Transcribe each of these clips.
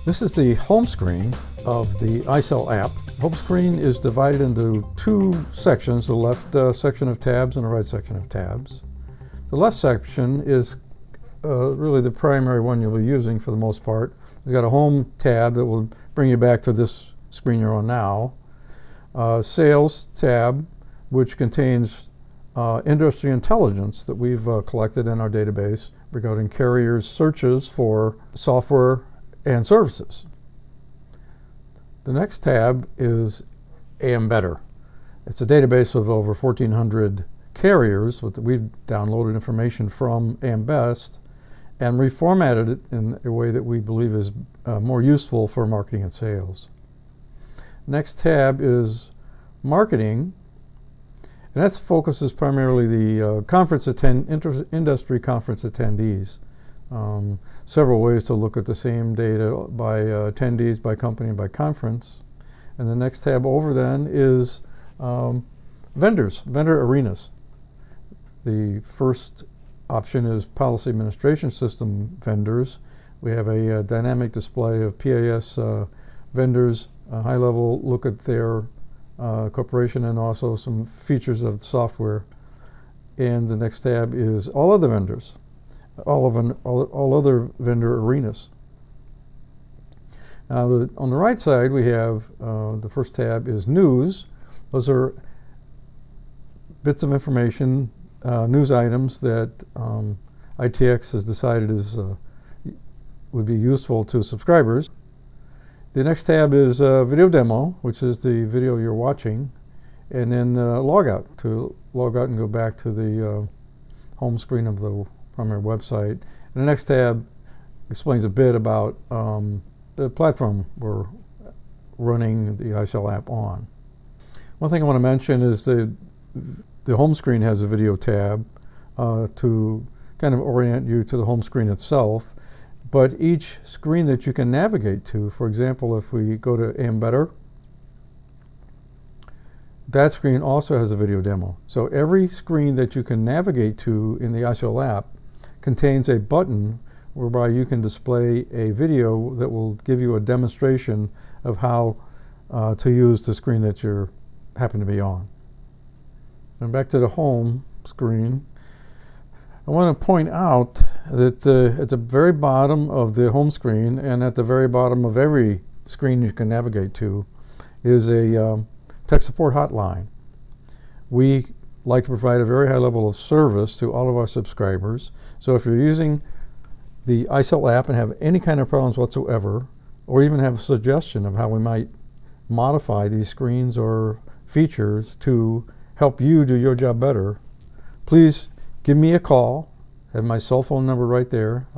This is the home screen of the iCell app. Home screen is divided into two sections, the left section of tabs and the right section of tabs. The left section is really the primary one you'll be using for the most part. It's got a home tab that will bring you back to this screen you're on now. Sales tab, which contains industry intelligence that we've collected in our database regarding carriers' searches for software and services. The next tab is Better. It's a database of over 1,400 carriers that we've downloaded information from Best and reformatted it in a way that we believe is more useful for marketing and sales. Next tab is Marketing, and that focuses primarily the industry conference attendees. Several ways to look at the same data by attendees, by company, and by conference. And the next tab over then is vendors, vendor arenas. The first option is policy administration system vendors. We have a dynamic display of PAS vendors, a high-level look at their corporation and also some features of the software. And the next tab is all other vendors. All other vendor arenas. Now, on the right side, we have the first tab is News. Those are bits of information, news items that ITX has decided would be useful to subscribers. The next tab is Video Demo, which is the video you're watching, and then Logout, to log out and go back to the home screen of the primary website. And the next tab explains a bit about the platform we're running the iCell app on. One thing I want to mention is the home screen has a video tab to kind of orient you to the home screen itself. But each screen that you can navigate to, for example, if we go to Better, that screen also has a video demo. So every screen that you can navigate to in the iCell app contains a button whereby you can display a video that will give you a demonstration of how to use the screen that you happen to be on. And back to the home screen, I want to point out that at the very bottom of the home screen and at the very bottom of every screen you can navigate to is a tech support hotline. We like to provide a very high level of service to all of our subscribers. So if you're using the iCell app and have any kind of problems whatsoever, or even have a suggestion of how we might modify these screens or features to help you do your job better, please give me a call. I have my cell phone number right there.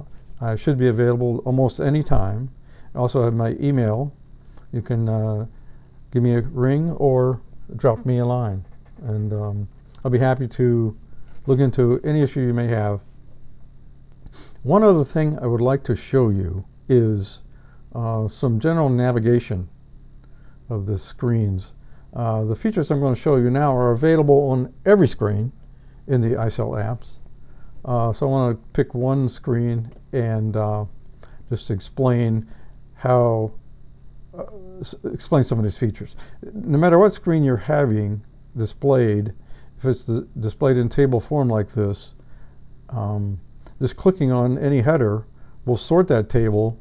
I should be available almost any time. I also have my email. You can give me a ring or drop me a line, and I'll be happy to look into any issue you may have. One other thing I would like to show you is some general navigation of the screens. The features I'm going to show you now are available on every screen in the iCell apps. So I want to pick one screen and just explain explain some of these features. No matter what screen you're having displayed, if it's displayed in table form like this, just clicking on any header will sort that table,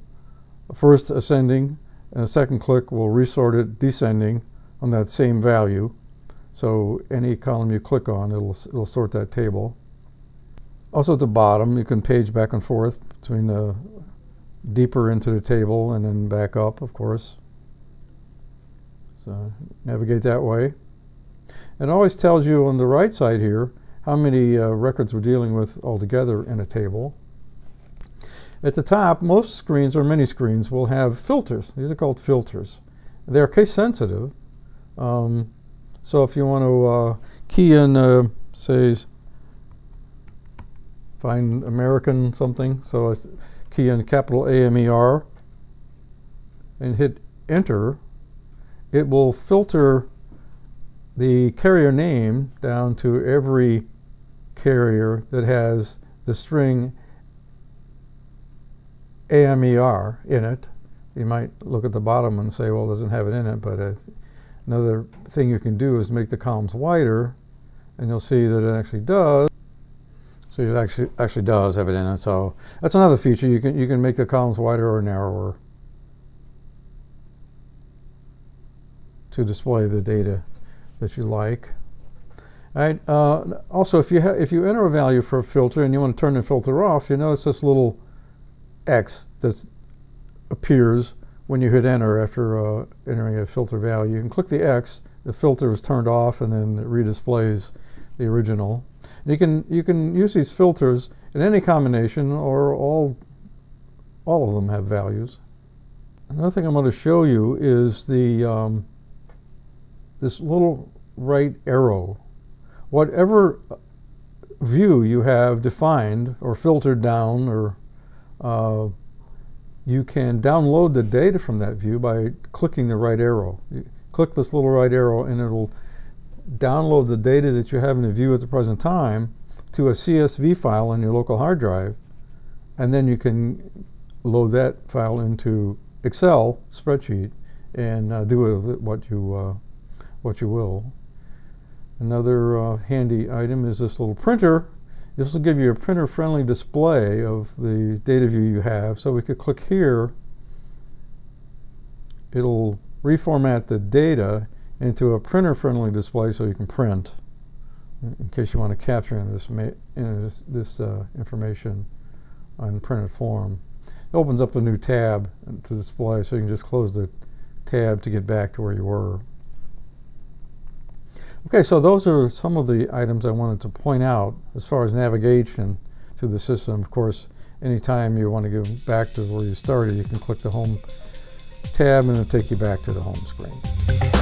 first ascending, and a second click will resort it descending on that same value. So any column you click on, it'll sort that table. Also at the bottom, you can page back and forth between deeper into the table and then back up, of course. So navigate that way. It always tells you on the right side here how many records we're dealing with altogether in a table. At the top, most screens or many screens will have filters. These are called filters. They're case sensitive. So if you want to key in, say, find American something, so I key in capital AMER and hit enter, it will filter the carrier name down to every carrier that has the string AMER in it, You might look at the bottom and say, well, it doesn't have it in it, but another thing you can do is make the columns wider, and you'll see that it actually does. So it actually does have it in it. So that's another feature. You can make the columns wider or narrower to display the data that you like. All right. Also, if you enter a value for a filter and you want to turn the filter off, you notice this little X that appears when you hit enter after entering a filter value. You can click the X, the filter is turned off, and then it redisplays the original. And you can use these filters in any combination, or all of them have values. Another thing I'm going to show you is the this little right arrow. Whatever view you have defined or filtered down, or you can download the data from that view by clicking the right arrow. You click this little right arrow and it'll download the data that you have in the view at the present time to a CSV file on your local hard drive, and then you can load that file into Excel spreadsheet and do with it what you will. Another handy item is this little printer. This will give you a printer-friendly display of the data view you have. So we could click here. It'll reformat the data into a printer-friendly display so you can print, in case you want to capture this information on printed form. It opens up a new tab to display, so you can just close the tab to get back to where you were. Okay, so those are some of the items I wanted to point out as far as navigation to the system. Of course, anytime you want to go back to where you started, you can click the Home tab and it'll take you back to the home screen.